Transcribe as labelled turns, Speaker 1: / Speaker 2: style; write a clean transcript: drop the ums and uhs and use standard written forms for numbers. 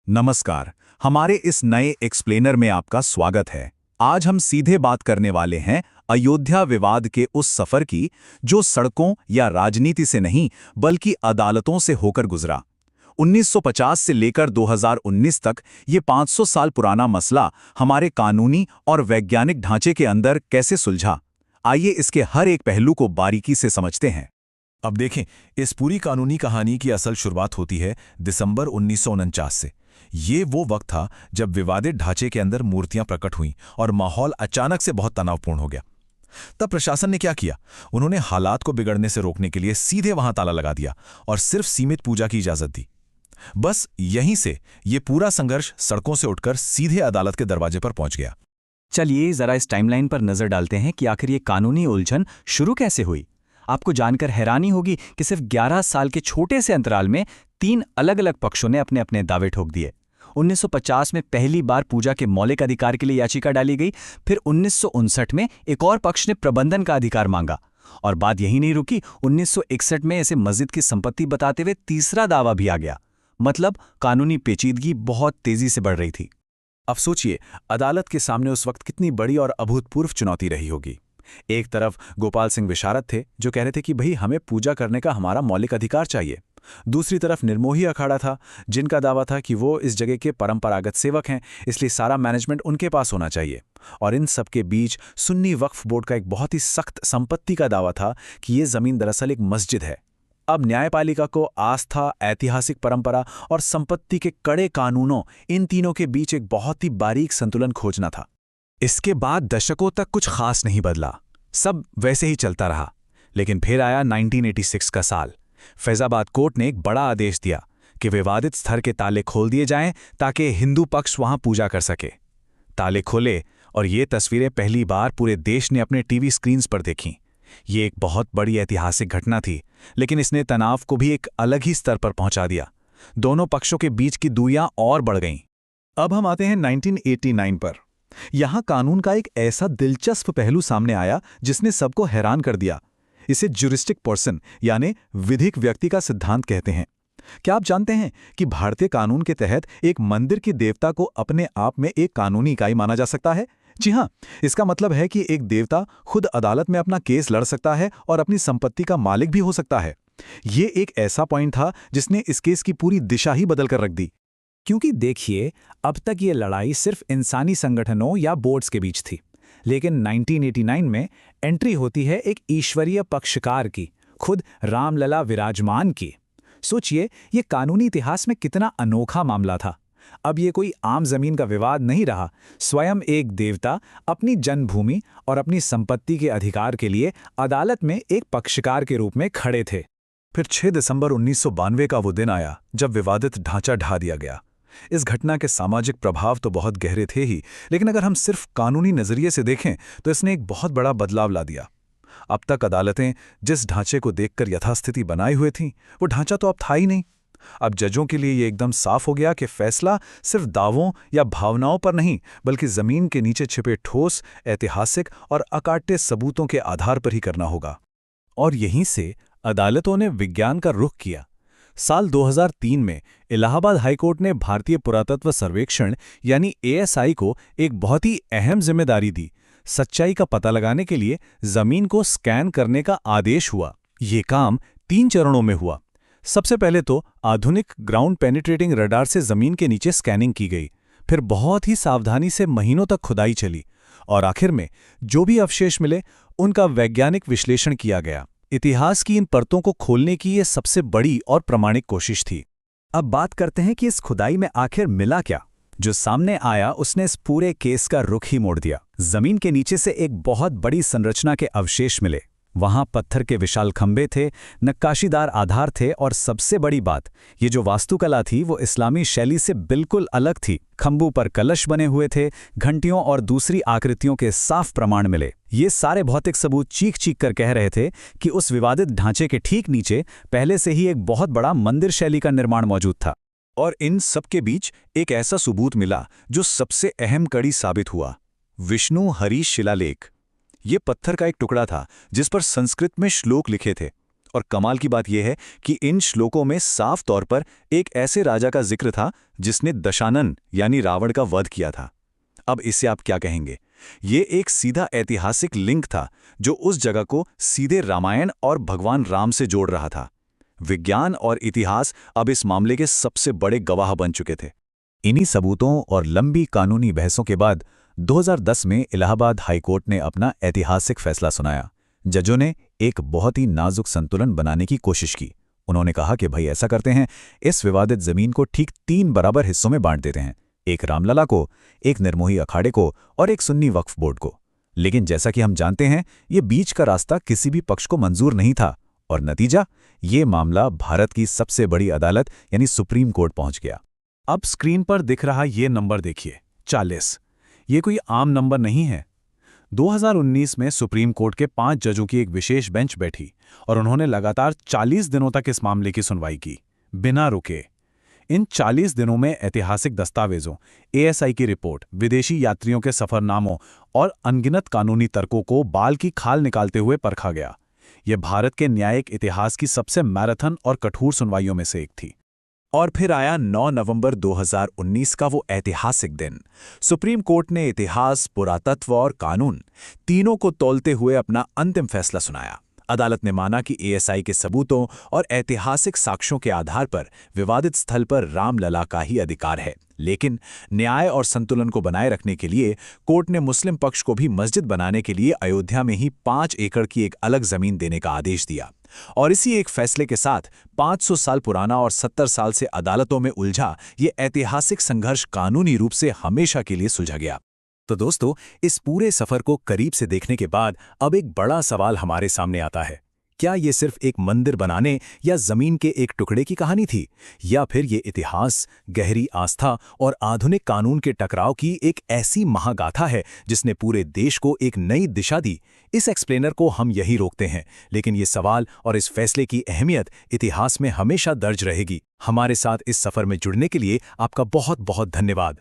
Speaker 1: नमस्कार। हमारे इस नए एक्सप्लेनर में आपका स्वागत है। आज हम सीधे बात करने वाले हैं अयोध्या विवाद के उस सफर की जो सड़कों या राजनीति से नहीं बल्कि अदालतों से होकर गुजरा। 1950 से लेकर 2019 तक ये 500 साल पुराना मसला हमारे कानूनी और वैज्ञानिक ढांचे के अंदर कैसे सुलझा। आइए इसके हर एक पहलू को बारीकी से समझते हैं।
Speaker 2: अब देखें, इस पूरी कानूनी कहानी की असल शुरुआत होती है दिसंबर 1949 से। ये वो वक्त था जब विवादित ढांचे के अंदर मूर्तियां प्रकट हुईं और माहौल अचानक से बहुत तनावपूर्ण हो गया। तब प्रशासन ने क्या किया? उन्होंने हालात को बिगड़ने से रोकने के लिए सीधे वहां ताला लगा दिया और सिर्फ सीमित पूजा की इजाजत दी। बस यहीं से ये पूरा संघर्ष सड़कों से उठकर सीधे अदालत के दरवाजे पर पहुंच गया।
Speaker 3: चलिए जरा इस टाइमलाइन पर नजर डालते हैं कि आखिर ये कानूनी उलझन शुरू कैसे हुई। आपको जानकर हैरानी होगी कि सिर्फ 11 साल के छोटे से अंतराल में 3 अलग अलग पक्षों ने अपने अपने दावे ठोक दिए। 1950 में पहली बार पूजा के मौलिक अधिकार के लिए याचिका डाली गई, फिर 1959 में एक और पक्ष ने प्रबंधन का अधिकार मांगा, और बात यही नहीं रुकी। 1961 में इसे मस्जिद की संपत्ति बताते हुए तीसरा दावा भी आ गया। मतलब कानूनी पेचीदगी बहुत तेजी से बढ़ रही थी।
Speaker 2: अब सोचिए, अदालत के सामने उस वक्त कितनी बड़ी और अभूतपूर्व चुनौती रही होगी। एक तरफ गोपाल सिंह विशारद थे जो कह रहे थे कि भाई हमें पूजा करने का हमारा मौलिक अधिकार चाहिए। दूसरी तरफ निर्मोही अखाड़ा था जिनका दावा था कि वो इस जगह के परंपरागत सेवक हैं, इसलिए सारा मैनेजमेंट उनके पास होना चाहिए। और इन सब के बीच सुन्नी वक्फ बोर्ड का एक बहुत ही सख्त संपत्ति का दावा था कि ये जमीन दरअसल एक मस्जिद है। अब न्यायपालिका को आस्था, ऐतिहासिक परंपरा और संपत्ति के कड़े कानूनों, इन तीनों के बीच एक बहुत ही बारीक संतुलन खोजना था।
Speaker 1: इसके बाद दशकों तक कुछ खास नहीं बदला, सब वैसे ही चलता रहा। लेकिन फिर आया 1986 का साल। फैजाबाद कोर्ट ने एक बड़ा आदेश दिया कि विवादित स्थल के ताले खोल दिए जाएं ताकि हिंदू पक्ष वहां पूजा कर सके। ताले खोले और ये तस्वीरें पहली बार पूरे देश ने अपने टीवी स्क्रीन्स पर देखीं। ये एक बहुत बड़ी ऐतिहासिक घटना थी, लेकिन इसने तनाव को भी एक अलग ही स्तर पर पहुंचा दिया। दोनों पक्षों के बीच की दूरियां और बढ़ गईं।
Speaker 4: अब हम आते हैं 1989 पर। यहां कानून का एक ऐसा दिलचस्प पहलू सामने आया जिसने सबको हैरान कर दिया। इसे ज्यूरिस्टिक पर्सन यानी विधिक व्यक्ति का सिद्धांत कहते हैं। क्या आप जानते हैं कि भारतीय कानून के तहत एक मंदिर के देवता को अपने आप में एक कानूनी इकाई माना जा सकता है? जी हां, इसका मतलब है कि एक देवता खुद अदालत में अपना केस लड़ सकता है और अपनी संपत्ति का मालिक भी हो सकता है। ये एक ऐसा पॉइंट था जिसने इस केस की पूरी दिशा ही बदल कर रख दी।
Speaker 5: क्योंकि देखिए, अब तक ये लड़ाई सिर्फ इंसानी संगठनों या बोर्ड्स के बीच थी, लेकिन 1989 में एंट्री होती है एक ईश्वरीय पक्षकार की, खुद रामलला विराजमान की। सोचिए, ये कानूनी इतिहास में कितना अनोखा मामला था। अब ये कोई आम जमीन का विवाद नहीं रहा। स्वयं एक देवता अपनी जन्मभूमि और अपनी संपत्ति के अधिकार के लिए अदालत में एक पक्षकार के रूप में खड़े थे।
Speaker 4: फिर 6 दिसंबर 1992 का वो दिन आया जब विवादित ढांचा ढा दिया गया। इस घटना के सामाजिक प्रभाव तो बहुत गहरे थे ही, लेकिन अगर हम सिर्फ कानूनी नजरिए से देखें तो इसने एक बहुत बड़ा बदलाव ला दिया। अब तक अदालतें जिस ढांचे को देखकर यथास्थिति बनाए हुए थीं, वो ढांचा तो अब था ही नहीं। अब जजों के लिए ये एकदम साफ हो गया कि फैसला सिर्फ दावों या भावनाओं पर नहीं, बल्कि जमीन के नीचे छिपे ठोस, ऐतिहासिक और अकाट्य सबूतों के आधार पर ही करना होगा।
Speaker 1: और यहीं से अदालतों ने विज्ञान का रुख किया। साल 2003 में इलाहाबाद हाईकोर्ट ने भारतीय पुरातत्व सर्वेक्षण यानी ASI को एक बहुत ही अहम जिम्मेदारी दी। सच्चाई का पता लगाने के लिए जमीन को स्कैन करने का आदेश हुआ। ये काम 3 चरणों में हुआ। सबसे पहले तो आधुनिक ग्राउंड पेनिट्रेटिंग रडार से जमीन के नीचे स्कैनिंग की गई। फिर बहुत ही सावधानी से महीनों तक खुदाई चली और आखिर में जो भी अवशेष मिले उनका वैज्ञानिक विश्लेषण किया गया। इतिहास की इन परतों को खोलने की ये सबसे बड़ी और प्रामाणिक कोशिश थी।
Speaker 3: अब बात करते हैं कि इस खुदाई में आखिर मिला क्या। जो सामने आया उसने इस पूरे केस का रुख ही मोड़ दिया। जमीन के नीचे से एक बहुत बड़ी संरचना के अवशेष मिले। वहां पत्थर के विशाल खंभे थे, नक्काशीदार आधार थे और सबसे बड़ी बात, ये जो वास्तुकला थी वो इस्लामी शैली से बिल्कुल अलग थी। खंभों पर कलश बने हुए थे, घंटियों और दूसरी आकृतियों के साफ प्रमाण मिले। ये सारे भौतिक सबूत चीख चीख कर कह रहे थे कि उस विवादित ढांचे के ठीक नीचे पहले से ही एक बहुत बड़ा मंदिर शैली का निर्माण मौजूद था।
Speaker 4: और इन सब के बीच एक ऐसा सबूत मिला जो सबसे अहम कड़ी साबित हुआ, विष्णु हरीश शिलालेख। ये पत्थर का एक टुकड़ा था जिस पर संस्कृत में श्लोक लिखे थे। और कमाल की बात यह है कि इन श्लोकों में साफ तौर पर एक ऐसे राजा का जिक्र था जिसने दशानन यानी रावण का वध किया था। अब इससे आप क्या कहेंगे? ये एक सीधा ऐतिहासिक लिंक था जो उस जगह को सीधे रामायण और भगवान राम से जोड़ रहा था। विज्ञान और इतिहास अब इस मामले के सबसे बड़े गवाह बन चुके थे।
Speaker 3: इन्हीं सबूतों और लंबी कानूनी बहसों के बाद 2010 में इलाहाबाद हाईकोर्ट ने अपना ऐतिहासिक फैसला सुनाया। जजों ने एक बहुत ही नाजुक संतुलन बनाने की कोशिश की। उन्होंने कहा कि भाई ऐसा करते हैं, इस विवादित जमीन को ठीक 3 बराबर हिस्सों में बांट देते हैं, एक रामलला को, एक निर्मोही अखाड़े को और एक सुन्नी वक्फ बोर्ड को। लेकिन जैसा कि हम जानते हैं, ये बीच का रास्ता किसी भी पक्ष को मंजूर नहीं था और नतीजा, ये मामला भारत की सबसे बड़ी अदालत यानी सुप्रीम कोर्ट पहुंच गया।
Speaker 1: अब स्क्रीन पर दिख रहा ये नंबर देखिए, 40। ये कोई आम नंबर नहीं है। 2019 में सुप्रीम कोर्ट के 5 जजों की एक विशेष बेंच बैठी और उन्होंने लगातार 40 दिनों तक इस मामले की सुनवाई की, बिना रुके। इन 40 दिनों में ऐतिहासिक दस्तावेजों, एएसआई की रिपोर्ट, विदेशी यात्रियों के सफरनामों और अनगिनत कानूनी तर्कों को बाल की खाल निकालते हुए परखा गया। यह भारत के न्यायिक इतिहास की सबसे मैराथन और कठोर सुनवाइयों में से एक थी।
Speaker 3: और फिर आया 9 नवंबर 2019 का वो ऐतिहासिक दिन। सुप्रीम कोर्ट ने इतिहास, पुरातत्व और कानून तीनों को तौलते हुए अपना अंतिम फैसला सुनाया। अदालत ने माना कि एएसआई के सबूतों और ऐतिहासिक साक्ष्यों के आधार पर विवादित स्थल पर रामलला का ही अधिकार है। लेकिन न्याय और संतुलन को बनाए रखने के लिए कोर्ट ने मुस्लिम पक्ष को भी मस्जिद बनाने के लिए अयोध्या में ही 5 एकड़ की एक अलग जमीन देने का आदेश दिया। और इसी एक फैसले के साथ 500 साल पुराना और 70 साल से अदालतों में उलझा ये ऐतिहासिक संघर्ष कानूनी रूप से हमेशा के लिए सुलझा गया। तो दोस्तों, इस पूरे सफर को करीब से देखने के बाद अब एक बड़ा सवाल हमारे सामने आता है। क्या ये सिर्फ एक मंदिर बनाने या जमीन के एक टुकड़े की कहानी थी, या फिर ये इतिहास, गहरी आस्था और आधुनिक कानून के टकराव की एक ऐसी महागाथा है जिसने पूरे देश को एक नई दिशा दी? इस एक्सप्लेनर को हम यही रोकते हैं, लेकिन ये सवाल और इस फैसले की अहमियत इतिहास में हमेशा दर्ज रहेगी। हमारे साथ इस सफर में जुड़ने के लिए आपका बहुत बहुत धन्यवाद।